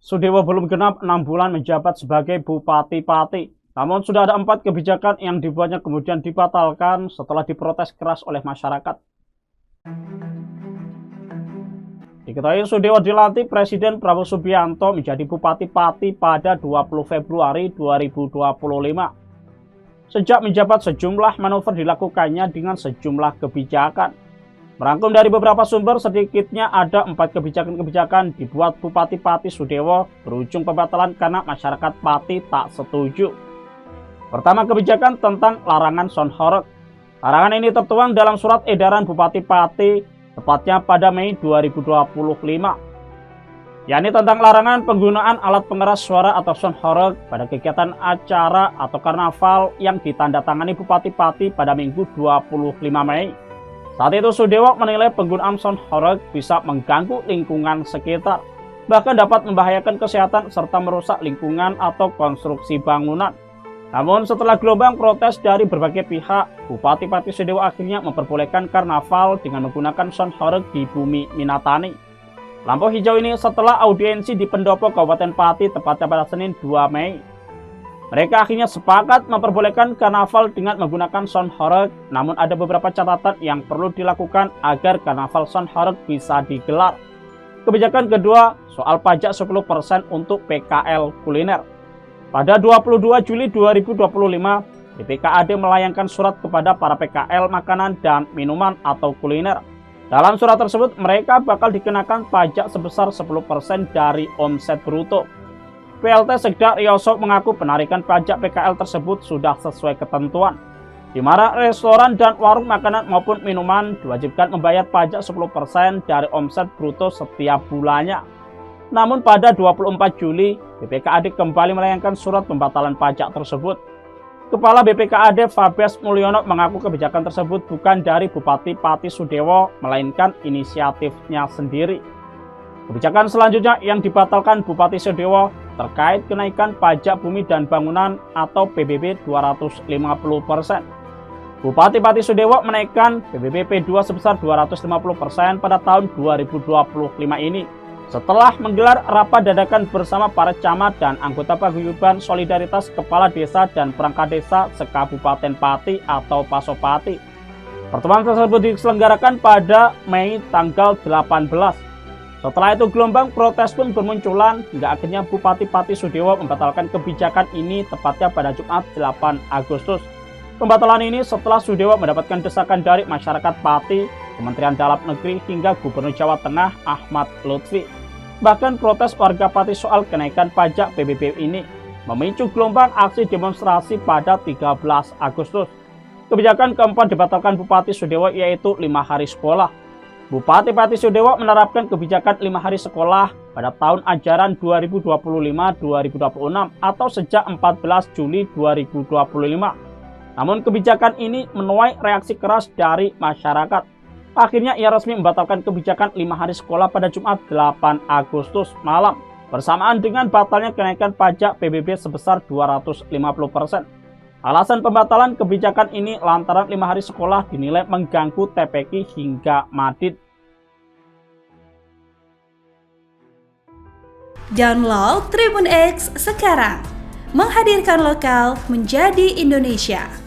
Sudewo belum genap 6 bulan menjabat sebagai Bupati Pati. Namun sudah ada 4 kebijakan yang dibuatnya kemudian dibatalkan setelah diprotes keras oleh masyarakat. Diketahui Sudewo dilantik Presiden Prabowo Subianto menjadi Bupati Pati pada 20 Februari 2025. Sejak menjabat sejumlah manuver dilakukannya dengan sejumlah kebijakan. Merangkum dari beberapa sumber, sedikitnya ada 4 kebijakan-kebijakan dibuat Bupati Pati Sudewo berujung pembatalan karena masyarakat Pati tak setuju. Pertama, kebijakan tentang larangan sound horeg. Larangan ini tertuang dalam surat edaran Bupati Pati, tepatnya pada Mei 2025. Yakni tentang larangan penggunaan alat pengeras suara atau sound horeg pada kegiatan acara atau karnaval yang ditandatangani Bupati Pati pada Minggu 25 Mei. Saat itu Sudewo menilai penggunaan sound horeg bisa mengganggu lingkungan sekitar, bahkan dapat membahayakan kesehatan serta merusak lingkungan atau konstruksi bangunan. Namun setelah gelombang protes dari berbagai pihak, Bupati Pati Sudewo akhirnya memperbolehkan karnaval dengan menggunakan sound horeg di Bumi Minatani. Lampu hijau ini setelah audiensi di Pendopo Kabupaten Pati tepatnya pada Senin 2 Mei. Mereka akhirnya sepakat memperbolehkan karnaval dengan menggunakan sound horeg, namun ada beberapa catatan yang perlu dilakukan agar karnaval sound horeg bisa digelar. Kebijakan kedua, soal pajak 10% untuk PKL kuliner. Pada 22 Juli 2025, BPKAD melayangkan surat kepada para PKL makanan dan minuman atau kuliner. Dalam surat tersebut, mereka bakal dikenakan pajak sebesar 10% dari omset bruto. PLT Sekda Riyoso mengaku penarikan pajak PKL tersebut sudah sesuai ketentuan, di mana restoran dan warung makanan maupun minuman diwajibkan membayar pajak 10% dari omset bruto setiap bulannya. Namun pada 24 Juli, BPKAD kembali melayangkan surat pembatalan pajak tersebut. Kepala BPKAD Fabes Mulyono mengaku kebijakan tersebut bukan dari Bupati Pati Sudewo, melainkan inisiatifnya sendiri. Kebijakan selanjutnya yang dibatalkan Bupati Sudewo terkait kenaikan pajak bumi dan bangunan atau PBB 250%. Bupati Pati Sudewo menaikkan PBB P2 sebesar 250% pada tahun 2025 ini setelah menggelar rapat dadakan bersama para camat dan anggota paguyuban solidaritas kepala desa dan perangkat desa se-Kabupaten Pati atau Pasopati. Pertemuan tersebut diselenggarakan pada Mei tanggal 18. Setelah itu gelombang protes pun bermunculan hingga akhirnya Bupati Pati Sudewo membatalkan kebijakan ini tepatnya pada Jumat 8 Agustus. Pembatalan ini setelah Sudewo mendapatkan desakan dari masyarakat Pati, Kementerian Dalam Negeri hingga Gubernur Jawa Tengah Ahmad Lutfi. Bahkan protes warga Pati soal kenaikan pajak PBB ini memicu gelombang aksi demonstrasi pada 13 Agustus. Kebijakan keempat dibatalkan Bupati Sudewo yaitu 5 hari sekolah. Bupati Pati Sudewo menerapkan kebijakan 5 hari sekolah pada tahun ajaran 2025-2026 atau sejak 14 Juli 2025. Namun kebijakan ini menuai reaksi keras dari masyarakat. Akhirnya ia resmi membatalkan kebijakan 5 hari sekolah pada Jumat 8 Agustus malam, bersamaan dengan batalnya kenaikan pajak PBB sebesar 250%. Alasan pembatalan kebijakan ini lantaran 5 hari sekolah dinilai mengganggu TPQ hingga Madid. Download Tribun X sekarang, menghadirkan lokal menjadi Indonesia.